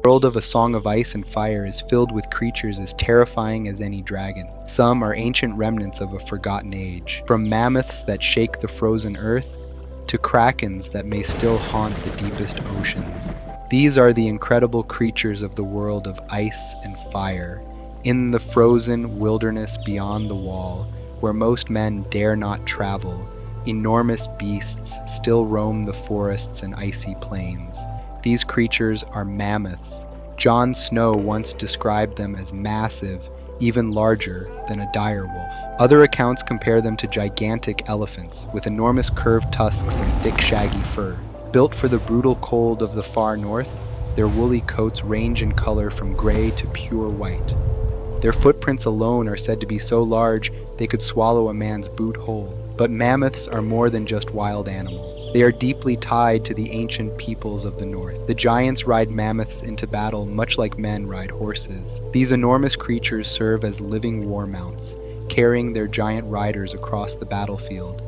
The world of A Song of Ice and Fire is filled with creatures as terrifying as any dragon. Some are ancient remnants of a forgotten age, from mammoths that shake the frozen earth to krakens that may still haunt the deepest oceans. These are the incredible creatures of the world of ice and fire, in the frozen wilderness beyond the wall, where most men dare not travel. Enormous beasts still roam the forests and icy plains. These creatures are mammoths. Jon Snow once described them as massive, even larger than a direwolf. Other accounts compare them to gigantic elephants, with enormous curved tusks and thick shaggy fur. Built for the brutal cold of the far north, their woolly coats range in color from gray to pure white. Their footprints alone are said to be so large they could swallow a man's boot whole. But mammoths are more than just wild animals. They are deeply tied to the ancient peoples of the north. The giants ride mammoths into battle much like men ride horses. These enormous creatures serve as living war mounts, carrying their giant riders across the battlefield.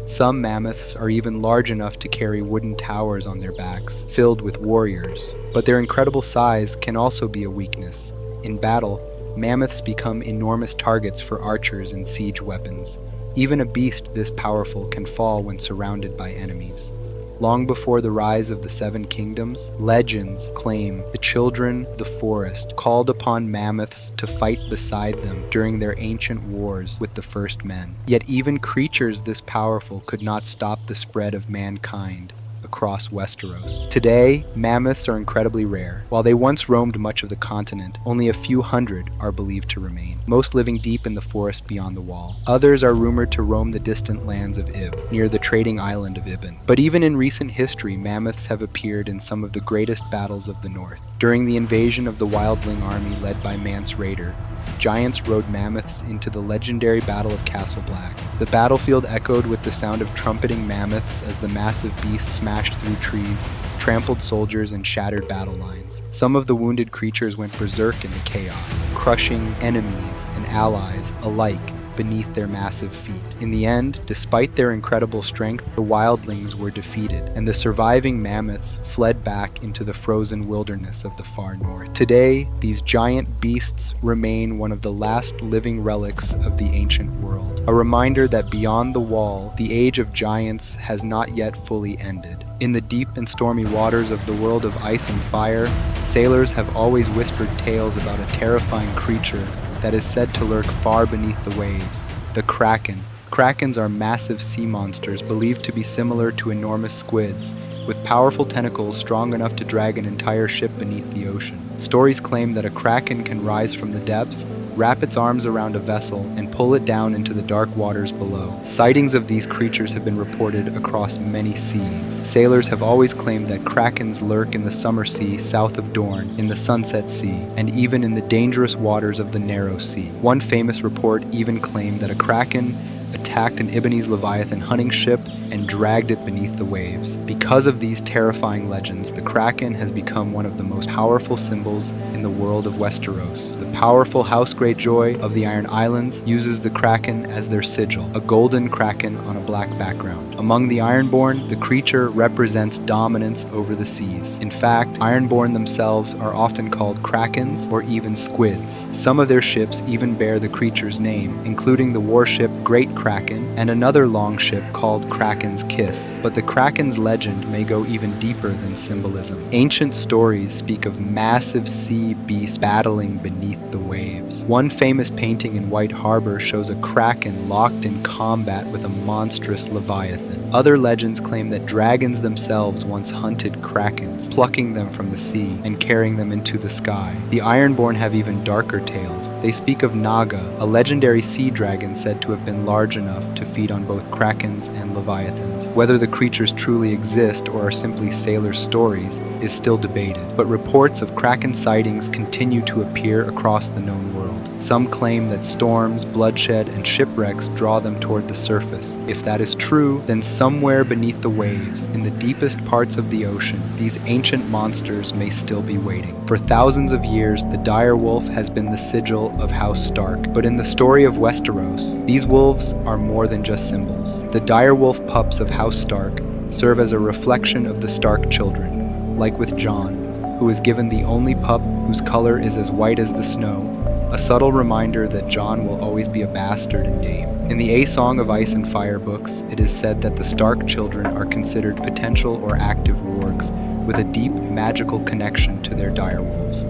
Some mammoths are even large enough to carry wooden towers on their backs, filled with warriors. But their incredible size can also be a weakness. In battle, mammoths become enormous targets for archers and siege weapons. Even a beast this powerful can fall when surrounded by enemies. Long before the rise of the Seven Kingdoms, legends claim the children of the forest called upon mammoths to fight beside them during their ancient wars with the first men. Yet even creatures this powerful could not stop the spread of mankind across Westeros. Today, mammoths are incredibly rare. While they once roamed much of the continent, only a few hundred are believed to remain, most living deep in the forest beyond the wall. Others are rumored to roam the distant lands of Ib, near the trading island of Ibn. But even in recent history, mammoths have appeared in some of the greatest battles of the north. During the invasion of the wildling army led by Mance Rayder, giants rode mammoths into the legendary Battle of Castle Black. The battlefield echoed with the sound of trumpeting mammoths as the massive beasts smashed through trees, trampled soldiers, and shattered battle lines. Some of the wounded creatures went berserk in the chaos, crushing enemies and allies alike beneath their massive feet. In the end, despite their incredible strength, the wildlings were defeated, and the surviving mammoths fled back into the frozen wilderness of the far north. Today, these giant beasts remain one of the last living relics of the ancient world, a reminder that beyond the wall, the age of giants has not yet fully ended. In the deep and stormy waters of the world of ice and fire, sailors have always whispered tales about a terrifying creature that is said to lurk far beneath the waves, the Kraken. Krakens are massive sea monsters believed to be similar to enormous squids, with powerful tentacles strong enough to drag an entire ship beneath the ocean. Stories claim that a Kraken can rise from the depths, wrap its arms around a vessel, and pull it down into the dark waters below. Sightings of these creatures have been reported across many seas. Sailors have always claimed that Krakens lurk in the Summer Sea south of Dorne, in the Sunset Sea, and even in the dangerous waters of the Narrow Sea. One famous report even claimed that a Kraken attacked an Ibonese Leviathan hunting ship and dragged it beneath the waves. Because of these terrifying legends, the Kraken has become one of the most powerful symbols in the world of Westeros. The powerful House Greyjoy of the Iron Islands uses the Kraken as their sigil, a golden Kraken on a black background. Among the Ironborn, the creature represents dominance over the seas. In fact, Ironborn themselves are often called Krakens or even squids. Some of their ships even bear the creature's name, including the warship Great Kraken and another longship called Kraken's Kiss. But the Kraken's legend may go even deeper than symbolism. Ancient stories speak of massive sea beasts battling beneath the waves. One famous painting in White Harbor shows a Kraken locked in combat with a monstrous Leviathan. Other legends claim that dragons themselves once hunted Krakens, plucking them from the sea and carrying them into the sky. The Ironborn have even darker tales. They speak of Naga, a legendary sea dragon said to have been large enough to feed on both Krakens and Leviathans. Whether the creatures truly exist or are simply sailor stories is still debated, but reports of Kraken sightings continue to appear across the known world. Some claim that storms, bloodshed, and shipwrecks draw them toward the surface. If that is true, then somewhere beneath the waves, in the deepest parts of the ocean, these ancient monsters may still be waiting. For thousands of years, the direwolf has been the sigil of House Stark, but in the story of Westeros, these wolves are more than just symbols. The direwolf pups of House Stark serve as a reflection of the Stark children. Like with Jon, who is given the only pup whose color is as white as the snow, a subtle reminder that Jon will always be a bastard in name. In the A Song of Ice and Fire books, it is said that the Stark children are considered potential or active wargs with a deep magical connection to their direwolves.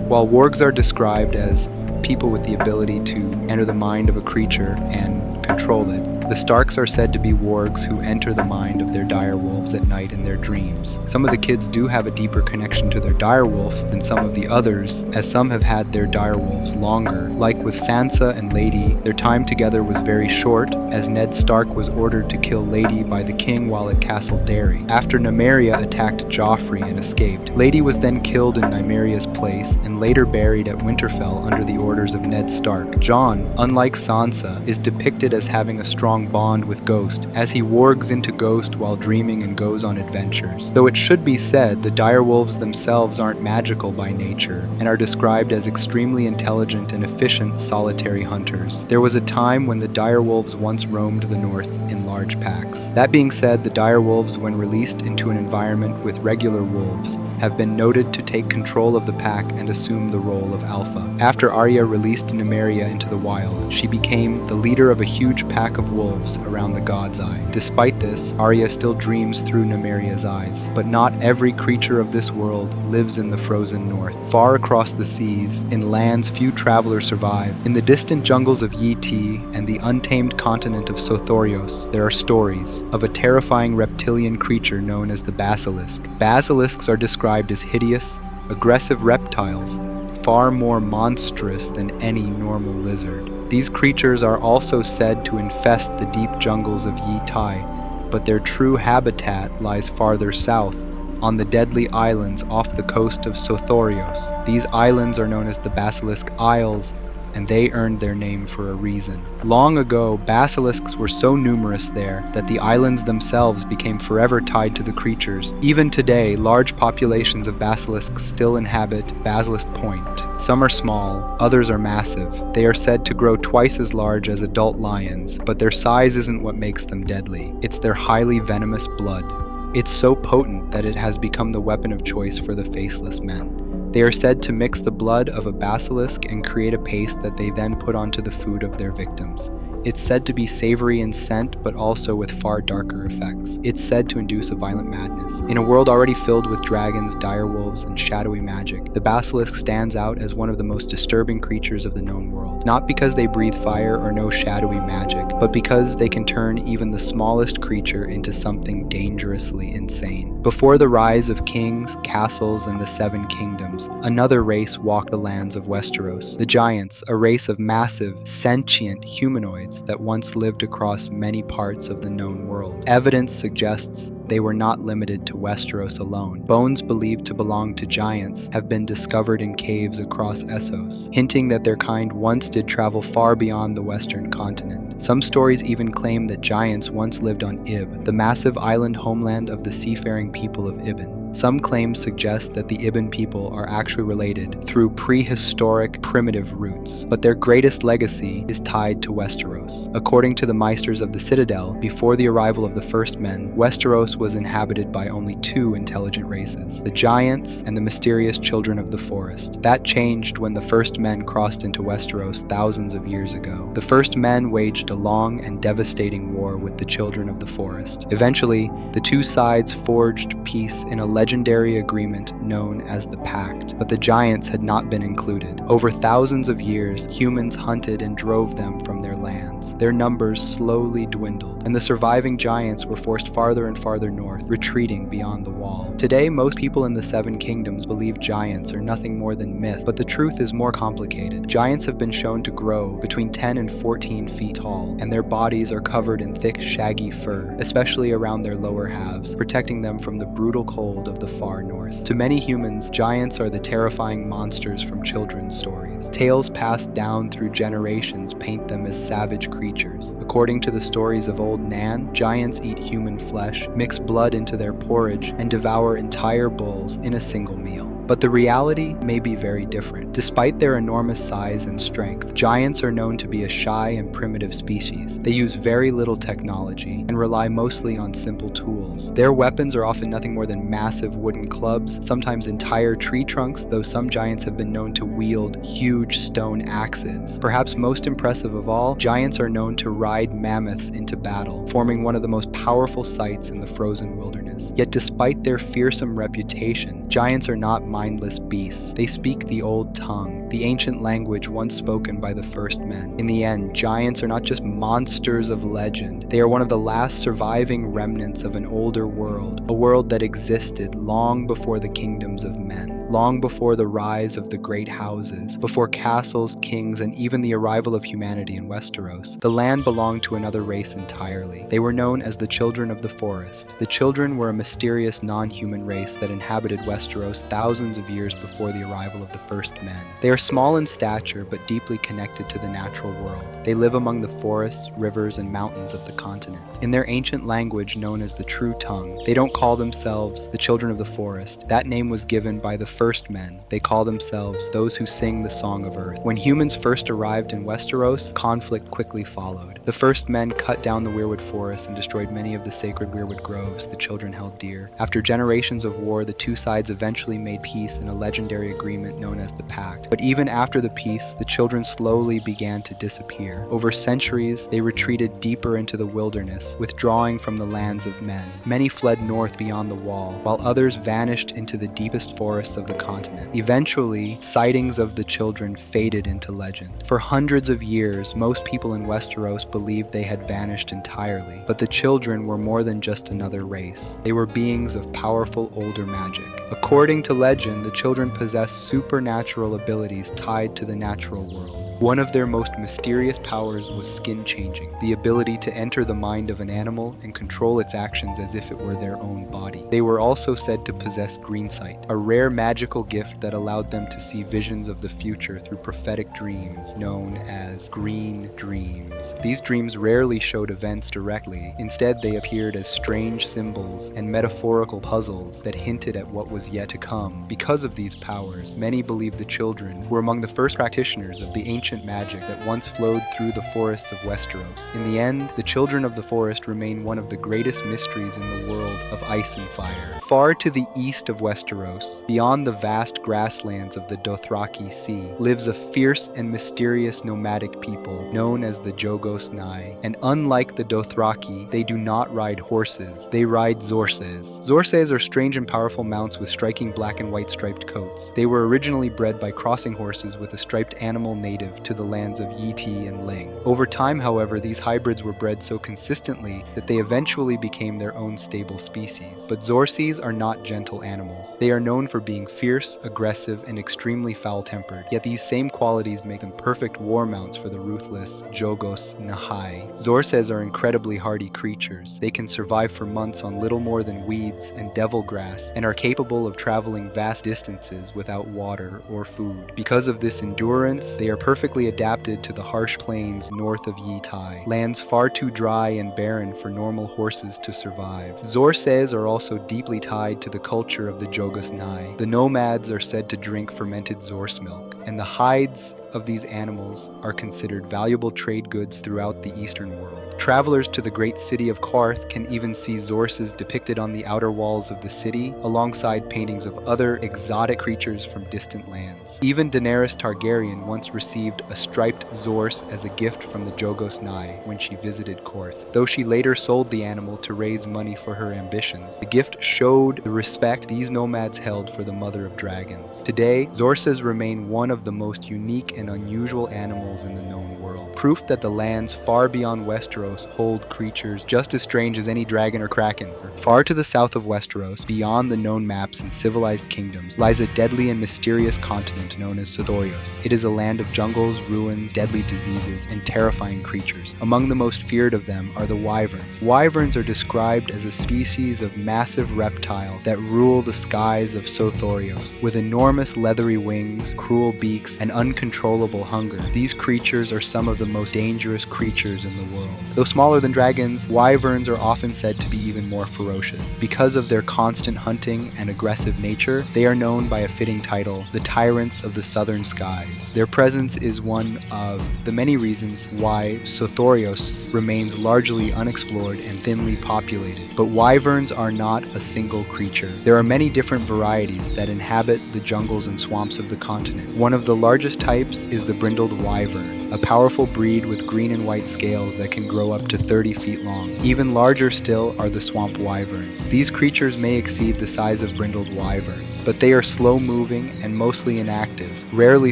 While wargs are described as people with the ability to enter the mind of a creature and control it, the Starks are said to be wargs who enter the mind of their direwolves at night in their dreams. Some of the kids do have a deeper connection to their direwolf than some of the others, as some have had their direwolves longer. Like with Sansa and Lady, their time together was very short, as Ned Stark was ordered to kill Lady by the king while at Castle Derry, after Nymeria attacked Joffrey and escaped. Lady was then killed in Nymeria's place and later buried at Winterfell under the orders of Ned Stark. Jon, unlike Sansa, is depicted as having a strong bond with Ghost, as he wargs into Ghost while dreaming and goes on adventures. Though it should be said, the direwolves themselves aren't magical by nature, and are described as extremely intelligent and efficient solitary hunters. There was a time when the direwolves once roamed the north in large packs. That being said, the direwolves, when released into an environment with regular wolves, have been noted to take control of the pack and assume the role of alpha. After Arya released Nymeria into the wild, she became the leader of a huge pack of wolves around the God's Eye. Despite this, Arya still dreams through Nymeria's eyes. But not every creature of this world lives in the frozen north. Far across the seas, in lands few travelers survive, in the distant jungles of Yi Ti and the untamed continent of Sothorios, there are stories of a terrifying reptilian creature known as the basilisk. Basilisks are described as hideous, aggressive reptiles, far more monstrous than any normal lizard. These creatures are also said to infest the deep jungles of Yi Tai, but their true habitat lies farther south, on the deadly islands off the coast of Sothorios. These islands are known as the Basilisk Isles, and they earned their name for a reason. Long ago, basilisks were so numerous there that the islands themselves became forever tied to the creatures. Even today, large populations of basilisks still inhabit Basilisk Point. Some are small, others are massive. They are said to grow twice as large as adult lions, but their size isn't what makes them deadly. It's their highly venomous blood. It's so potent that it has become the weapon of choice for the faceless men. They are said to mix the blood of a basilisk and create a paste that they then put onto the food of their victims. It's said to be savory in scent, but also with far darker effects. It's said to induce a violent madness. In a world already filled with dragons, direwolves, and shadowy magic, the basilisk stands out as one of the most disturbing creatures of the known world. Not because they breathe fire or know shadowy magic, but because they can turn even the smallest creature into something dangerously insane. Before the rise of kings, castles, and the Seven Kingdoms, another race walked the lands of Westeros. The Giants, a race of massive, sentient humanoids that once lived across many parts of the known world. Evidence suggests they were not limited to Westeros alone. Bones believed to belong to giants have been discovered in caves across Essos, hinting that their kind once did travel far beyond the western continent. Some stories even claim that giants once lived on Ib, the massive island homeland of the seafaring people of Ibn. Some claims suggest that the Ibn people are actually related through prehistoric primitive roots, but their greatest legacy is tied to Westeros. According to the Meisters of the Citadel, before the arrival of the first men, Westeros was inhabited by only two intelligent races, the Giants and the mysterious Children of the Forest. That changed when the first men crossed into Westeros thousands of years ago. The first men waged a long and devastating war with the Children of the Forest. Eventually, the two sides forged peace in a legendary agreement known as the Pact, but the Giants had not been included. Over thousands of years, humans hunted and drove them from their lands. Their numbers slowly dwindled, and the surviving Giants were forced farther and farther north, retreating beyond the wall. Today, most people in the Seven Kingdoms believe giants are nothing more than myth, but the truth is more complicated. Giants have been shown to grow between 10 and 14 feet tall, and their bodies are covered in thick, shaggy fur, especially around their lower halves, protecting them from the brutal cold of the far north. To many humans, giants are the terrifying monsters from children's stories. Tales passed down through generations paint them as savage creatures. According to the stories of Old Nan, giants eat human flesh, mix blood into their porridge, and devour entire bulls in a single meal. But the reality may be very different. Despite their enormous size and strength, giants are known to be a shy and primitive species. They use very little technology and rely mostly on simple tools. Their weapons are often nothing more than massive wooden clubs, sometimes entire tree trunks, though some giants have been known to wield huge stone axes. Perhaps most impressive of all, giants are known to ride mammoths into battle, forming one of the most powerful sights in the frozen wilderness. Yet despite their fearsome reputation, giants are not mindless beasts. They speak the old tongue, the ancient language once spoken by the first men. In the end, giants are not just monsters of legend. They are one of the last surviving remnants of an older world, a world that existed long before the kingdoms of men, long before the rise of the great houses, before castles, kings, and even the arrival of humanity in Westeros. The land belonged to another race entirely. They were known as the Children of the Forest. The Children were a mysterious non-human race that inhabited Westeros thousands of years before the arrival of the first men. They are small in stature but deeply connected to the natural world. They live among the forests, rivers, and mountains of the continent. In their ancient language known as the True Tongue, they don't call themselves the Children of the Forest. That name was given by the first men. They call themselves those who sing the Song of Earth. When humans first arrived in Westeros, conflict quickly followed. The first men cut down the weirwood forest and destroyed many of the sacred weirwood groves the children held dear. After generations of war, the two sides eventually made peace in a legendary agreement known as the Pact. But even after the peace, the children slowly began to disappear. Over centuries, they retreated deeper into the wilderness, withdrawing from the lands of men. Many fled north beyond the wall, while others vanished into the deepest forests of the continent. Eventually, sightings of the children faded into legend. For hundreds of years, most people in Westeros believed they had vanished entirely, but the children were more than just another race. They were beings of powerful older magic. According to legend, the children possessed supernatural abilities tied to the natural world. One of their most mysterious powers was skin changing, the ability to enter the mind of an animal and control its actions as if it were their own body. They were also said to possess green sight, a rare magical gift that allowed them to see visions of the future through prophetic dreams known as green dreams. These dreams rarely showed events directly. Instead, they appeared as strange symbols and metaphorical puzzles that hinted at what was yet to come. Because of these powers, many believe the children were among the first practitioners of the ancient magic that once flowed through the forests of Westeros. In the end, the Children of the Forest remain one of the greatest mysteries in the world of ice and fire. Far to the east of Westeros, beyond the vast grasslands of the Dothraki Sea, lives a fierce and mysterious nomadic people known as the Jogos Nai. And unlike the Dothraki, they do not ride horses, they ride zorses. Zorses are strange and powerful mounts with striking black and white striped coats. They were originally bred by crossing horses with a striped animal native to the lands of Yiti and Ling. Over time, however, these hybrids were bred so consistently that they eventually became their own stable species. But zorses are not gentle animals. They are known for being fierce, aggressive, and extremely foul-tempered, yet these same qualities make them perfect war mounts for the ruthless Jogos Nahai. Zorses are incredibly hardy creatures. They can survive for months on little more than weeds and devil grass, and are capable of traveling vast distances without water or food. Because of this endurance, they are perfectly adapted to the harsh plains north of Yitai, lands far too dry and barren for normal horses to survive. Zorses are also deeply tied to the culture of the Jogos Nai. The nomads are said to drink fermented zorse milk, and the hides of these animals are considered valuable trade goods throughout the eastern world. Travelers to the great city of Qarth can even see zorses depicted on the outer walls of the city, alongside paintings of other exotic creatures from distant lands. Even Daenerys Targaryen once received a striped zorse as a gift from the Jogos Nai when she visited Qarth. Though she later sold the animal to raise money for her ambitions, the gift showed the respect these nomads held for the mother of dragons. Today, zorses remain one of the most unique and unusual animals in the known world. Proof that the lands far beyond Westeros hold creatures just as strange as any dragon or kraken. Far to the south of Westeros, beyond the known maps and civilized kingdoms, lies a deadly and mysterious continent known as Sothoryos. It is a land of jungles, ruins, deadly diseases, and terrifying creatures. Among the most feared of them are the wyverns. Wyverns are described as a species of massive reptile that rule the skies of Sothoryos, with enormous leathery wings, cruel beaks, and uncontrollable uncontrollable hunger. These creatures are some of the most dangerous creatures in the world. Though smaller than dragons, wyverns are often said to be even more ferocious. Because of their constant hunting and aggressive nature, they are known by a fitting title, the tyrants of the southern skies. Their presence is one of the many reasons why Sothorios remains largely unexplored and thinly populated. But wyverns are not a single creature. There are many different varieties that inhabit the jungles and swamps of the continent. One of the largest types is the brindled wyvern, a powerful breed with green and white scales that can grow up to 30 feet long. Even larger still are the swamp wyverns. These creatures may exceed the size of brindled wyverns, but they are slow-moving and mostly inactive, rarely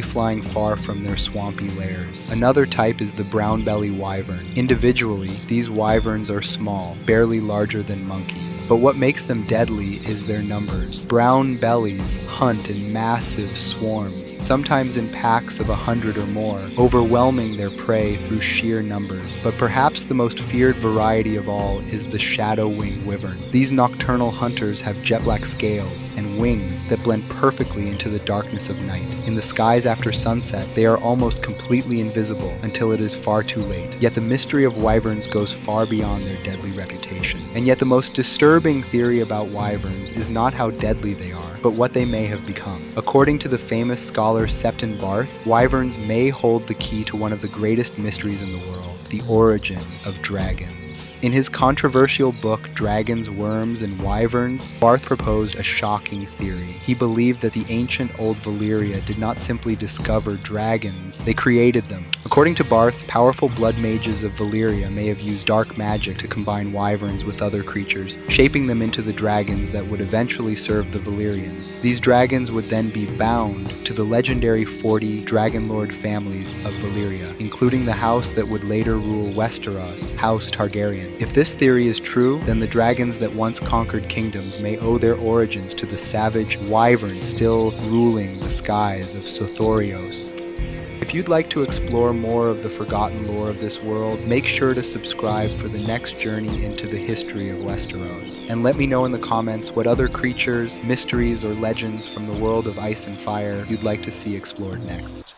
flying far from their swampy lairs. Another type is the brown belly wyvern. Individually, these wyverns are small, barely larger than monkeys, but what makes them deadly is their numbers. Brown bellies hunt in massive swarms, sometimes in packs of 100 or more, overwhelming their prey through sheer numbers. But perhaps the most feared variety of all is the shadow-winged wyvern. These nocturnal hunters have jet-black scales and wings that blend perfectly into the darkness of night. In the skies after sunset, they are almost completely invisible until it is far too late. Yet the mystery of wyverns goes far beyond their deadly reputation. And yet the most disturbing theory about wyverns is not how deadly they are, but what they may have become. According to the famous scholar Septon Barth, wyverns may hold the key to one of the greatest mysteries in the world, the origin of dragons. In his controversial book Dragons, Worms, and Wyverns, Barth proposed a shocking theory. He believed that the ancient old Valyria did not simply discover dragons, they created them. According to Barth, powerful blood mages of Valyria may have used dark magic to combine wyverns with other creatures, shaping them into the dragons that would eventually serve the Valyrians. These dragons would then be bound to the legendary 40 Dragonlord families of Valyria, including the house that would later rule Westeros, House Targaryen. If this theory is true, then the dragons that once conquered kingdoms may owe their origins to the savage wyvern still ruling the skies of Sothorios. If you'd like to explore more of the forgotten lore of this world, make sure to subscribe for the next journey into the history of Westeros. And let me know in the comments what other creatures, mysteries, or legends from the world of ice and fire you'd like to see explored next.